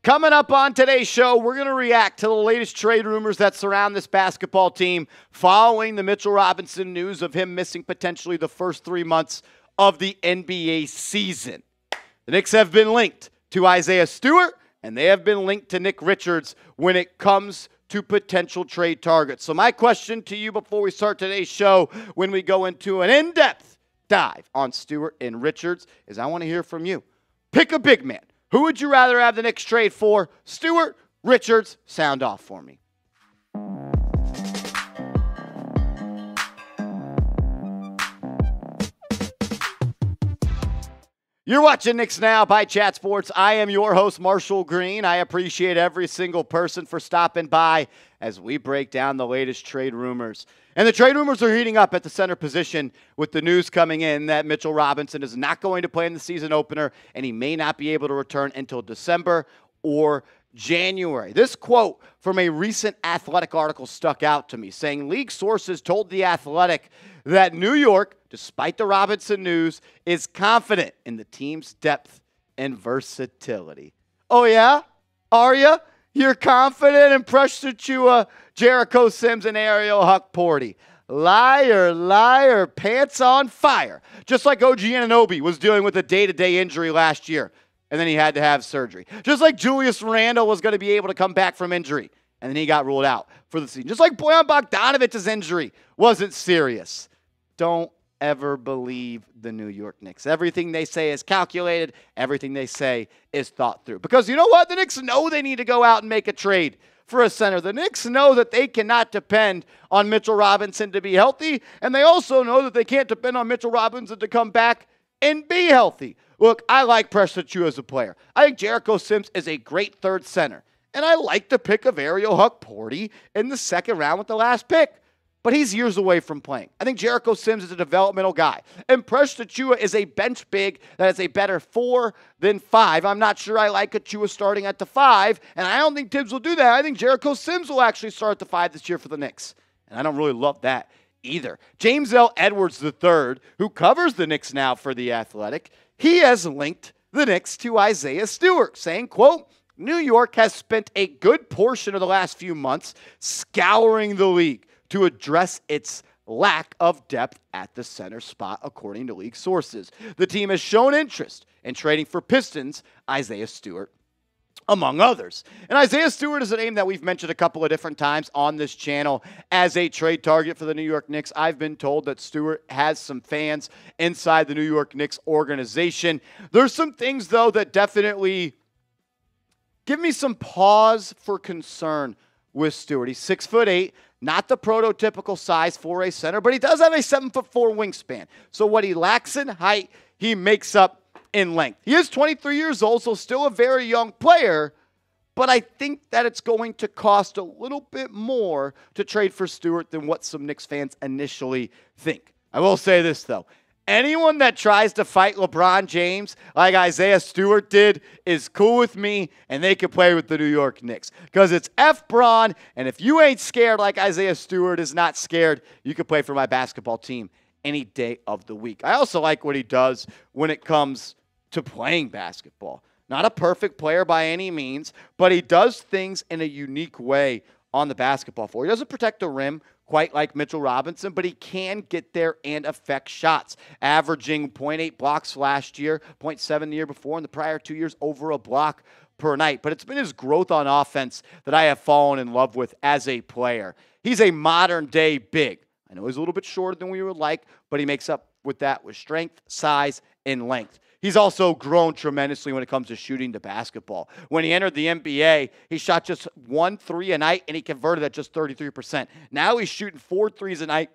Coming up on today's show, we're going to react to the latest trade rumors that surround this basketball team following the Mitchell Robinson news of him missing potentially the first 3 months of the NBA season. The Knicks have been linked to Isaiah Stewart, and they have been linked to Nick Richards when it comes to potential trade targets. So my question to you before we start today's show, when we go into an in-depth dive on Stewart and Richards, is I want to hear from you. Pick a big man. Who would you rather have the Knicks trade for? Stewart, Richards? Sound off for me. You're watching Knicks Now by Chat Sports. I am your host, Marshall Green. I appreciate every single person for stopping by as we break down the latest trade rumors. And the trade rumors are heating up at the center position with the news coming in that Mitchell Robinson is not going to play in the season opener and he may not be able to return until December or January. This quote from a recent Athletic article stuck out to me, saying league sources told The Athletic that New York, despite the Robinson news, is confident in the team's depth and versatility. Oh, yeah? Are you? You're confident in Precious Achiuwa, Jericho Sims, and Ariel Huck-Porty. Liar, liar, pants on fire. Just like OG Anunoby was dealing with a day-to-day injury last year, and then he had to have surgery. Just like Julius Randle was going to be able to come back from injury, and then he got ruled out for the season. Just like Bojan Bogdanovic's injury wasn't serious. Don't ever believe the New York Knicks. Everything they say is calculated. Everything they say is thought through. Because you know what? The Knicks know they need to go out and make a trade for a center. The Knicks know that they cannot depend on Mitchell Robinson to be healthy, and they also know that they can't depend on Mitchell Robinson to come back and be healthy. Look, I like Precious Achiuwa as a player. I think Jericho Sims is a great third center, and I like the pick of Ariel Huck-Porty in the second round with the last pick. But he's years away from playing. I think Jericho Sims is a developmental guy. And Precious Achiuwa is a bench big that is a better 4 than 5. I'm not sure I like Achiuwa starting at the 5, and I don't think Tibbs will do that. I think Jericho Sims will actually start at the 5 this year for the Knicks. And I don't really love that either. James L. Edwards III, who covers the Knicks now for The Athletic, he has linked the Knicks to Isaiah Stewart, saying, quote, New York has spent a good portion of the last few months scouring the league to address its lack of depth at the center spot, according to league sources. The team has shown interest in trading for Pistons Isaiah Stewart, among others. And Isaiah Stewart is a name that we've mentioned a couple of different times on this channel as a trade target for the New York Knicks. I've been told that Stewart has some fans inside the New York Knicks organization. There's some things, though, that definitely give me some pause for concern with Stewart. He's 6'8", not the prototypical size for a center, but he does have a 7'4" wingspan. So what he lacks in height, he makes up in length. He is 23 years old, so still a very young player, but I think that it's going to cost a little bit more to trade for Stewart than what some Knicks fans initially think. I will say this, though. Anyone that tries to fight LeBron James like Isaiah Stewart did is cool with me, and they can play with the New York Knicks. Because it's F-Bron, and if you ain't scared like Isaiah Stewart is not scared, you can play for my basketball team any day of the week. I also like what he does when it comes to playing basketball. Not a perfect player by any means, but he does things in a unique way on the basketball floor. He doesn't protect the rim quite like Mitchell Robinson, but he can get there and affect shots, averaging 0.8 blocks last year, 0.7 the year before, and the prior 2 years over a block per night. But it's been his growth on offense that I have fallen in love with as a player. He's a modern-day big. I know he's a little bit shorter than we would like, but he makes up with that with strength, size, and length. He's also grown tremendously when it comes to shooting the basketball. When he entered the NBA, he shot just 1 3 a night, and he converted at just 33%. Now he's shooting 4 threes a night,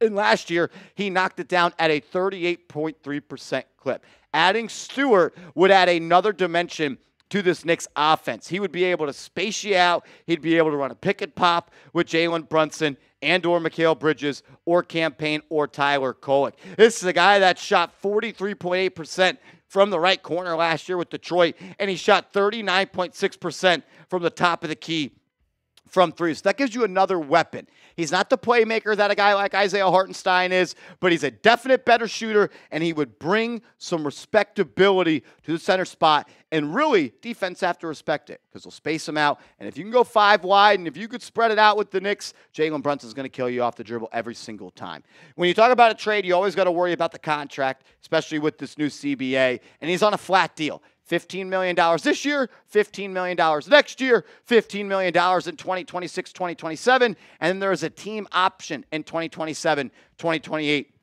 and last year he knocked it down at a 38.3% clip. Adding Stewart would add another dimension to this Knicks offense. He would be able to space you out. He'd be able to run a pick and pop with Jalen Brunson and or Mikal Bridges or Cam Payne or Tyler Kolek. This is a guy that shot 43.8% from the right corner last year with Detroit, and he shot 39.6% from the top of the key from three. So that gives you another weapon. He's not the playmaker that a guy like Isaiah Hartenstein is, but he's a definite better shooter, and he would bring some respectability to the center spot. And really, defense have to respect it because they'll space him out. And if you can go 5 wide and if you could spread it out with the Knicks, Jalen Brunson's going to kill you off the dribble every single time. When you talk about a trade, you always got to worry about the contract, especially with this new CBA. And he's on a flat deal. $15 million this year, $15 million next year, $15 million in 2026, 2027, and then there is a team option in 2027, 2028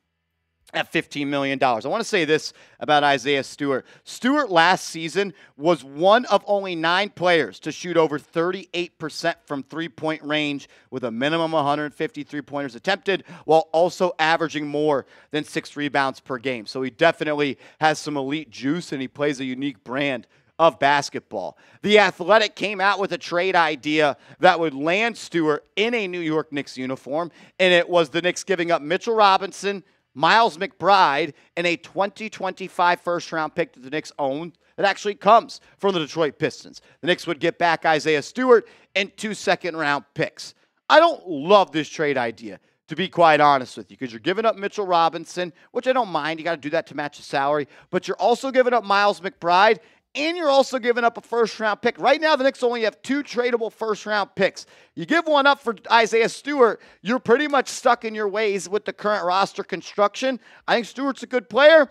at $15 million. I want to say this about Isaiah Stewart. Stewart last season was one of only 9 players to shoot over 38% from three-point range with a minimum 150 three-pointers attempted while also averaging more than 6 rebounds per game. So he definitely has some elite juice and he plays a unique brand of basketball. The Athletic came out with a trade idea that would land Stewart in a New York Knicks uniform, and it was the Knicks giving up Mitchell Robinson, Miles McBride, and a 2025 first-round pick that the Knicks own that actually comes from the Detroit Pistons. The Knicks would get back Isaiah Stewart and 2 second-round picks. I don't love this trade idea, to be quite honest with you, because you're giving up Mitchell Robinson, which I don't mind. You got to do that to match the salary. But you're also giving up Miles McBride, and you're also giving up a first-round pick. Right now, the Knicks only have 2 tradable first-round picks. You give one up for Isaiah Stewart, you're pretty much stuck in your ways with the current roster construction. I think Stewart's a good player.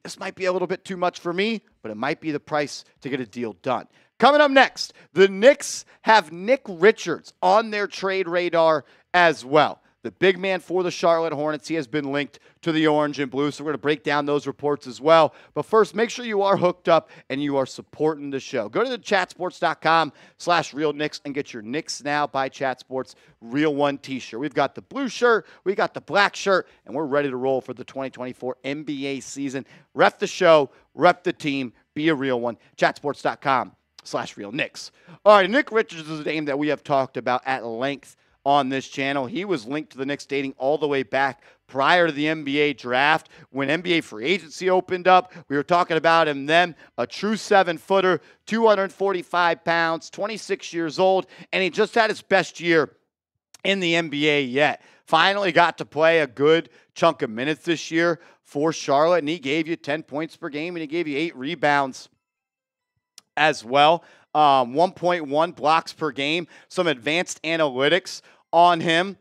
This might be a little bit too much for me, but it might be the price to get a deal done. Coming up next, the Knicks have Nick Richards on their trade radar as well. The big man for the Charlotte Hornets, he has been linked to the orange and blue, so we're going to break down those reports as well. But first, make sure you are hooked up and you are supporting the show. Go to the chatsports.com/realknicks and get your Knicks Now by Chat Sports Real One t-shirt. We've got the blue shirt, we got the black shirt, and we're ready to roll for the 2024 NBA season. Rep the show, rep the team, be a real one. Chatsports.com/realknicks. All right, Nick Richards is a name that we have talked about at length on this channel. He was linked to the Knicks dating all the way back prior to the NBA draft. When NBA free agency opened up, we were talking about him then. A true 7-footer, 245 pounds, 26 years old, and he just had his best year in the NBA yet. Finally got to play a good chunk of minutes this year for Charlotte, and he gave you 10 points per game, and he gave you 8 rebounds as well. 1.1 blocks per game, some advanced analytics on him.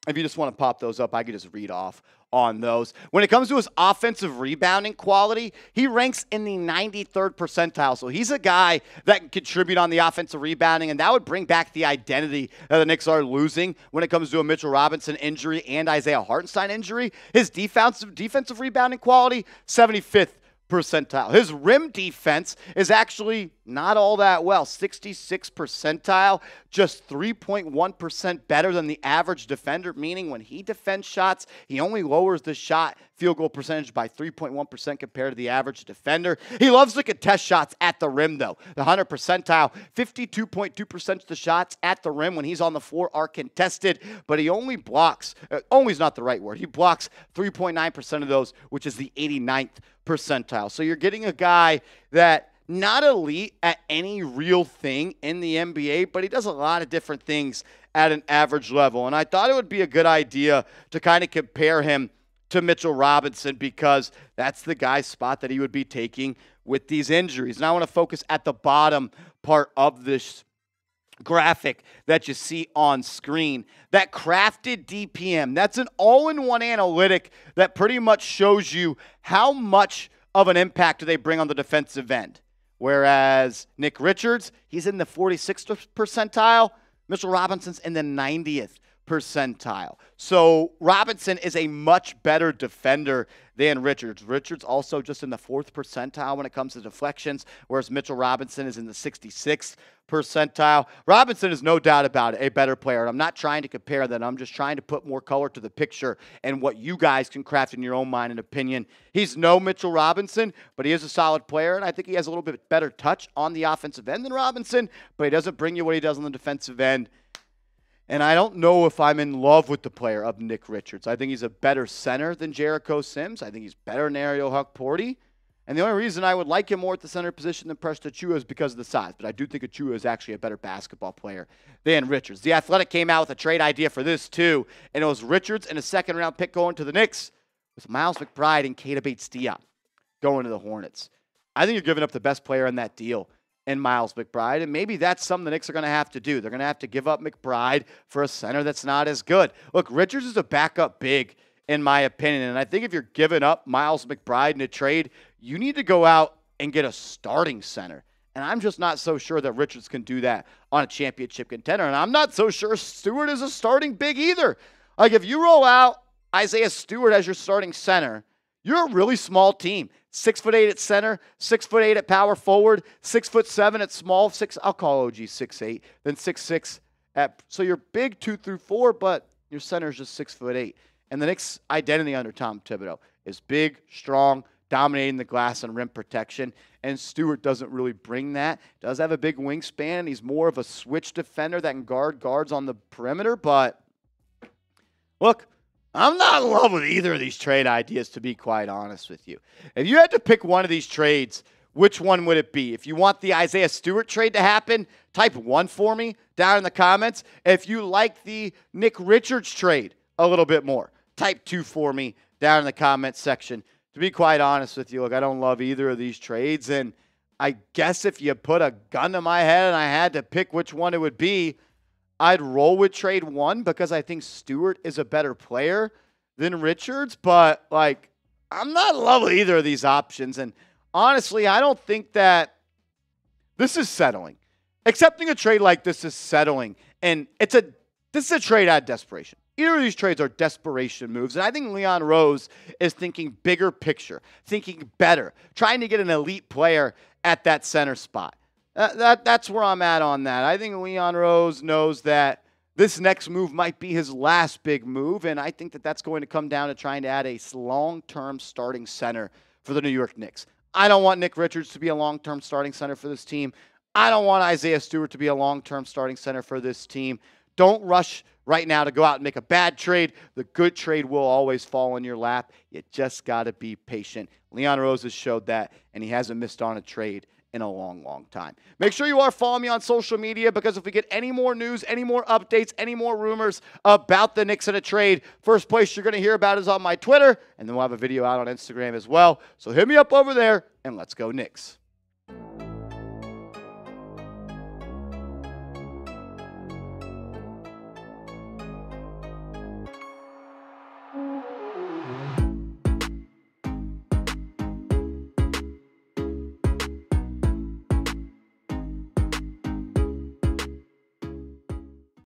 If you just want to pop those up, I could just read off on those. When it comes to his offensive rebounding quality, he ranks in the 93rd percentile. So he's a guy that can contribute on the offensive rebounding, and that would bring back the identity that the Knicks are losing when it comes to a Mitchell Robinson injury and Isaiah Hartenstein injury. His defensive rebounding quality, 75th percentile. His rim defense is actually not all that well. 66th percentile, just 3.1% better than the average defender, meaning when he defends shots, he only lowers the shot field goal percentage by 3.1% compared to the average defender. He loves to contest shots at the rim, though. The 100th percentile, 52.2% of the shots at the rim when he's on the floor are contested, but he only blocks, only is not the right word, he blocks 3.9% of those, which is the 89th percentile. So you're getting a guy that not elite at any real thing in the NBA, but he does a lot of different things at an average level. And I thought it would be a good idea to kind of compare him to Mitchell Robinson because that's the guy's spot that he would be taking with these injuries. And I want to focus at the bottom part of this graphic that you see on screen. That crafted DPM, that's an all-in-one analytic that pretty much shows you how much of an impact do they bring on the defensive end. Whereas Nick Richards, he's in the 46th percentile. Mitchell Robinson's in the 90th percentile. So Robinson is a much better defender than Richards. Richards also just in the 4th percentile when it comes to deflections, whereas Mitchell Robinson is in the 66th percentile. Robinson is no doubt about it, a better player. And I'm not trying to compare that. I'm just trying to put more color to the picture and what you guys can craft in your own mind and opinion. He's no Mitchell Robinson, but he is a solid player, and I think he has a little bit better touch on the offensive end than Robinson, but he doesn't bring you what he does on the defensive end. And I don't know if I'm in love with the player of Nick Richards. I think he's a better center than Jericho Sims. I think he's better than Ariel Huck-Porty. And the only reason I would like him more at the center position than Presta Achua is because of the size. But I do think Achua is actually a better basketball player than Richards. The Athletic came out with a trade idea for this too, and it was Richards and a second-round pick going to the Knicks with Miles McBride and Keita Bates-Diop going to the Hornets. I think you're giving up the best player in that deal in Miles McBride, and maybe that's something the Knicks are going to have to do. They're going to have to give up McBride for a center that's not as good. Look, Richards is a backup big, in my opinion, and I think if you're giving up Miles McBride in a trade, you need to go out and get a starting center. And I'm just not so sure that Richards can do that on a championship contender, and I'm not so sure Stewart is a starting big either. Like, if you roll out Isaiah Stewart as your starting center, you're a really small team. 6'8" at center, 6'8" at power forward, 6'7" at small. I'll call OG 6'8", then 6'6" at. So you're big 2 through 4, but your center is just 6'8". And the Knicks' identity under Tom Thibodeau is big, strong, dominating the glass and rim protection. And Stewart doesn't really bring that. Does have a big wingspan. He's more of a switch defender that can guard guards on the perimeter. But look, I'm not in love with either of these trade ideas, to be quite honest with you. If you had to pick one of these trades, which one would it be? If you want the Isaiah Stewart trade to happen, type 1 for me down in the comments. If you like the Nick Richards trade a little bit more, type 2 for me down in the comments section. To be quite honest with you, look, I don't love either of these trades, and I guess if you put a gun to my head and I had to pick which one it would be, I'd roll with trade 1 because I think Stewart is a better player than Richards, but, like, I'm not in love with either of these options, and honestly, I don't think that this is settling. Accepting a trade like this is settling, and this is a trade out of desperation. Either of these trades are desperation moves, and I think Leon Rose is thinking bigger picture, thinking better, trying to get an elite player at that center spot. That's where I'm at on that. I think Leon Rose knows that this next move might be his last big move, and I think that that's going to come down to trying to add a long-term starting center for the New York Knicks. I don't want Nick Richards to be a long-term starting center for this team. I don't want Isaiah Stewart to be a long-term starting center for this team. Don't rush right now to go out and make a bad trade. The good trade will always fall in your lap. You just got to be patient. Leon Rose has showed that, and he hasn't missed on a trade in a long, long time. Make sure you are following me on social media, because if we get any more news, any more updates, any more rumors about the Knicks in a trade, first place you're going to hear about is on my Twitter, and then we'll have a video out on Instagram as well. So hit me up over there, and let's go Knicks.